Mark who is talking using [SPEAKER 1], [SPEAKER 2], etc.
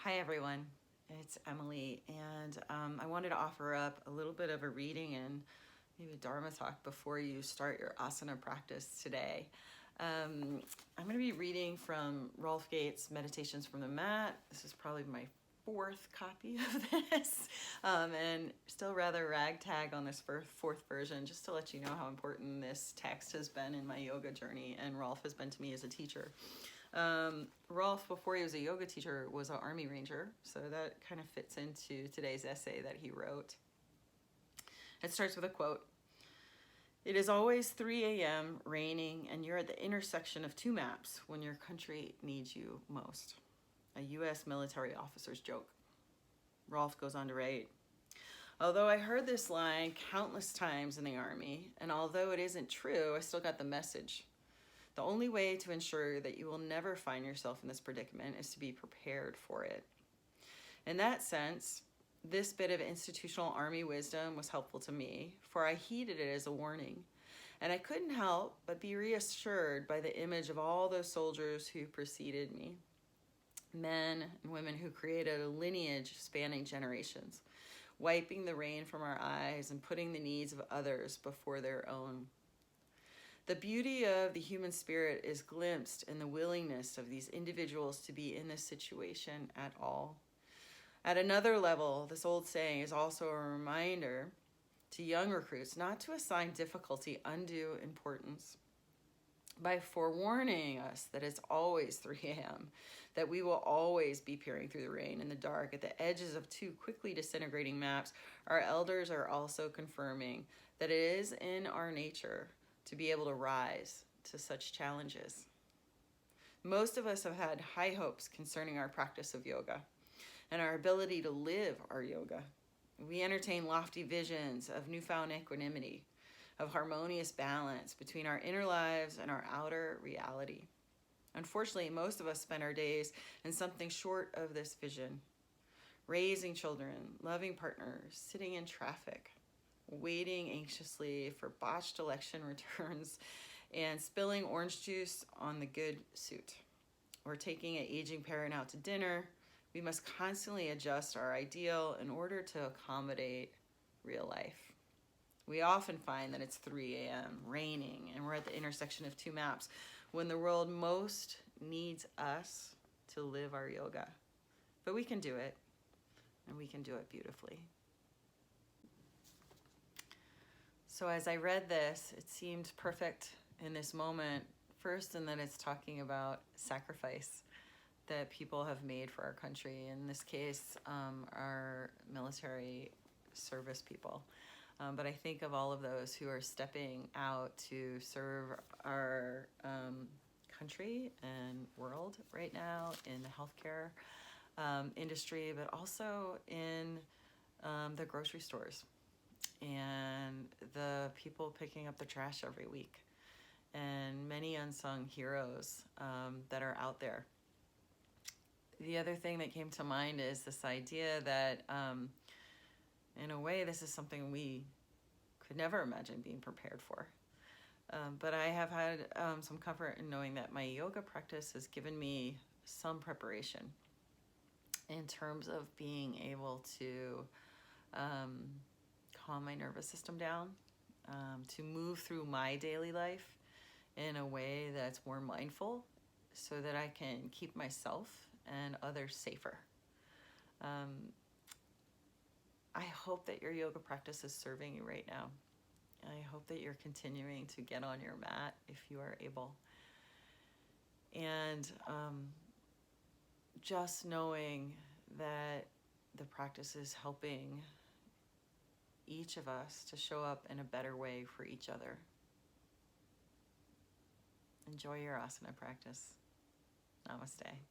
[SPEAKER 1] Hi everyone, it's Emily, and I wanted to offer up a little bit of a reading and maybe a Dharma talk before you start your asana practice today. I'm going to be reading from Rolf Gates' Meditations from the Mat. This is probably my fourth copy of this, and still rather ragtag on this fourth version, just to let you know how important this text has been in my yoga journey, and Rolf has been to me as a teacher. Rolf, before he was a yoga teacher, was an Army Ranger, so that kind of fits into today's essay that he wrote. It starts with a quote. "It is always 3 a.m., raining, and you're at the intersection of two maps when your country needs you most." A U.S. military officer's joke. Rolf goes on to write, "Although I heard this line countless times in the Army, and although it isn't true, I still got the message. The only way to ensure that you will never find yourself in this predicament is to be prepared for it." In that sense, this bit of institutional Army wisdom was helpful to me, for I heeded it as a warning, and I couldn't help but be reassured by the image of all those soldiers who preceded me, men and women who created a lineage spanning generations, wiping the rain from our eyes and putting the needs of others before their own. The beauty of the human spirit is glimpsed in the willingness of these individuals to be in this situation at all. At another level, this old saying is also a reminder to young recruits not to assign difficulty undue importance by forewarning us that it's always 3 a.m., that we will always be peering through the rain in the dark at the edges of two quickly disintegrating maps. Our elders are also confirming that it is in our nature to be able to rise to such challenges. Most of us have had high hopes concerning our practice of yoga and our ability to live our yoga. We entertain lofty visions of newfound equanimity, of harmonious balance between our inner lives and our outer reality. Unfortunately, most of us spend our days in something short of this vision, raising children, loving partners, sitting in traffic, waiting anxiously for botched election returns, and spilling orange juice on the good suit, or taking an aging parent out to dinner. We must constantly adjust our ideal in order to accommodate real life. We often find that it's 3 a.m., raining, and we're at the intersection of two maps when the world most needs us to live our yoga. But we can do it, and we can do it beautifully. So as I read this, it seemed perfect in this moment, first in that it's talking about sacrifice that people have made for our country, in this case, our military service people. But I think of all of those who are stepping out to serve our country and world right now in the healthcare industry, but also in the grocery stores and the people picking up the trash every week, and many unsung heroes that are out there. The other thing that came to mind is this idea that in a way this is something we could never imagine being prepared for. But I have had some comfort in knowing that my yoga practice has given me some preparation in terms of being able to calm my nervous system down, to move through my daily life in a way that's more mindful so that I can keep myself and others safer. I hope that your yoga practice is serving you right now. I hope that you're continuing to get on your mat if you are able. And just knowing that the practice is helping each of us to show up in a better way for each other. Enjoy your asana practice. Namaste.